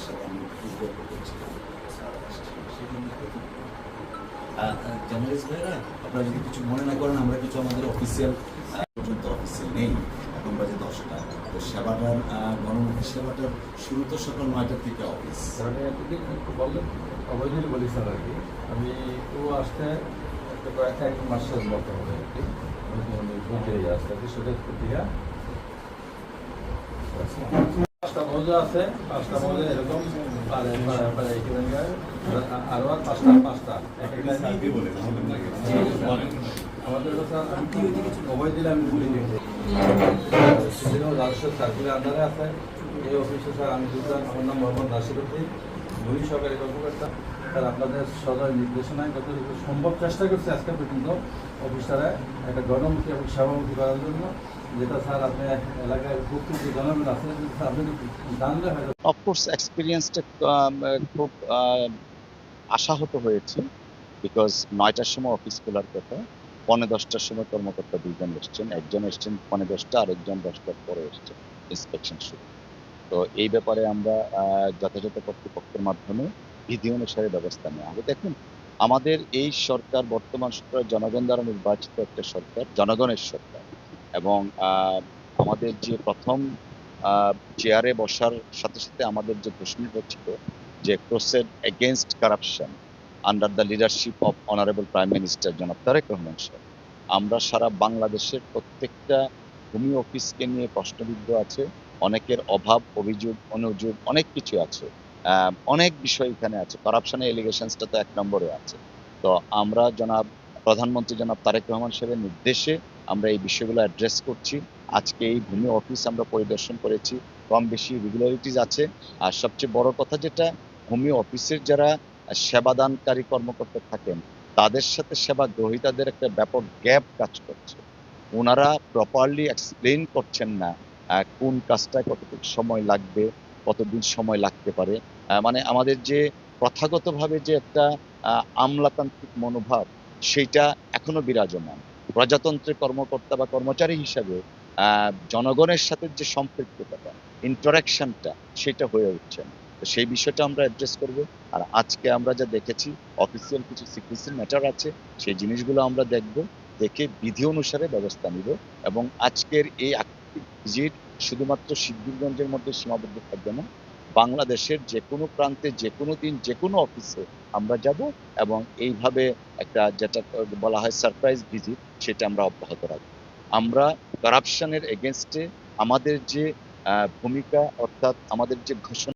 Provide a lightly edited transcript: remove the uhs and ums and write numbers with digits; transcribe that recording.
সাথে আমি বিতর্ক করছিলাম স্যার আসছিলেন সেজন্য জার্নালিস্ট ভাইরা আপনারা যদি কিছু মনে না করেন, আমরা কিছু আমাদের অফিসিয়াল পর্যন্ত অফিসিয়াল নেই, এখন বাজে 10টা। তো সেবাটার গণমুখী সেবাটার শুরু তো সকাল 9টার থেকে অফিস। বললেন অবৈধ বলি স্যার আর কি আমি তো আসতে এক মাসের মতো হবে আর কি আমি বুঝে আসতে আর কি সুযোগ পত্রিকা 5টা মৌজা আছে, 5টা মৌজা এরকম আরো আর পাঁচটা এক একটা আমাদের স্যার আমি অবৈধ দিলে আমি বলি রাজস্ব সার্কুলের আন্ডারে আছে এই অফিসে স্যার আমি বুঝলাম আমার নাম মোহাম্মদ নাসিরুদ্দিন, ভূমি সরকারি কর্মকর্তা। স্যার আপনাদের সদয় নির্দেশনায় যতটুকু সম্ভব চেষ্টা করছে আজকে পর্যন্ত অফিসারে একটা গণমুখী এবং সেবামুখী করার জন্য, যেটা স্যার আপনি এলাকায় উপকৃত জনগণ আছেন আপনি জানলে হয়তো। অফকোর্স এক্সপিরিয়েন্সটা খুব আশাহত হয়েছে, বিকজ 9টার সময় অফিস খোলার কথা, 9:45টার সময় কর্মকর্তা দুইজন এসছেন, একজন এসছেন 9:45টা, আরেকজন 10টার পরে এসছেন ইন্সপেকশন শুরু। তো এই ব্যাপারে আমরা যথাযথ কর্তৃপক্ষের মাধ্যমে বিধি অনুসারে ব্যবস্থা নেওয়া হবে। দেখুন, আমাদের এই সরকার, বর্তমান সরকার জনগণ দ্বারা নির্বাচিত একটা সরকার, জনগণের সরকার, এবং আমাদের যে প্রথম চেয়ারে বসার সাথে সাথে আমাদের যে ঘোষণাটা ছিল যে crusade against corruption under the leadership of honourable prime minister জনাব তারেক রহমান সাহেব, আমরা সারা বাংলাদেশের প্রত্যেকটা ভূমি অফিসকে নিয়ে প্রশ্নবিদ্ধ আছে, অনেকের অভাব, অভিযোগ, অনুযোগ অনেক কিছু আছে, অনেক বিষয় এখানে আছে, কারাপশনের এলিগেশনসটা তো 1 নম্বরে আছে। তো আমরা প্রধানমন্ত্রী জনাব তারেক রহমান সাহেবের নির্দেশে আমরা এই বিষয়গুলো অ্যাড্রেস করছি। আজকে এই ভূমি অফিস আমরা পরিদর্শন করেছি, কম বেশি রেগুলারিটিস আছে। আর সবচেয়ে বড় কথা যেটা, ভূমি অফিসের যারা সেবাদানকারী কর্মকর্তা থাকেন তাদের সাথে সেবা গ্রহীতাদের একটা ব্যাপক গ্যাপ কাজ করছে। ওনারা প্রপারলি এক্সপ্লেন করছেন না কোন কাজটায় কতটুকু সময় লাগবে, কতদিন সময় লাগতে পারে। মানে আমাদের যে প্রথাগতভাবে যে একটা আমলাতান্ত্রিক মনোভাব, সেইটা এখনো বিরাজমান। প্রজাতন্ত্রের কর্মকর্তা বা কর্মচারী হিসাবে জনগণের সাথে যে সম্পৃক্ততা, ইন্টারাকশনটা, সেটা হয়ে উঠছে না। তো সেই বিষয়টা আমরা অ্যাড্রেস করব। আর আজকে আমরা যা দেখেছি, অফিসিয়াল কিছু সিক্রেসি ম্যাটার আছে, সেই জিনিসগুলো আমরা দেখব, দেখে বিধি অনুসারে ব্যবস্থা নিব। এবং আজকের এই ভিজিট শুধুমাত্র সিদ্ধিরগঞ্জের মধ্যে সীমাবদ্ধ থাকবে না, বাংলাদেশের যে কোনো প্রান্তে, যে কোনো দিন, যে কোনো অফিসে আমরা যাব, এবং এইভাবে একটা যেটা বলা হয় সারপ্রাইজ ভিজিট, সেটা আমরা অব্যাহত রাখবো। আমরা কারাপশনের এগেনস্টে আমাদের যে ভূমিকা, অর্থাৎ আমাদের যে ঘোষণা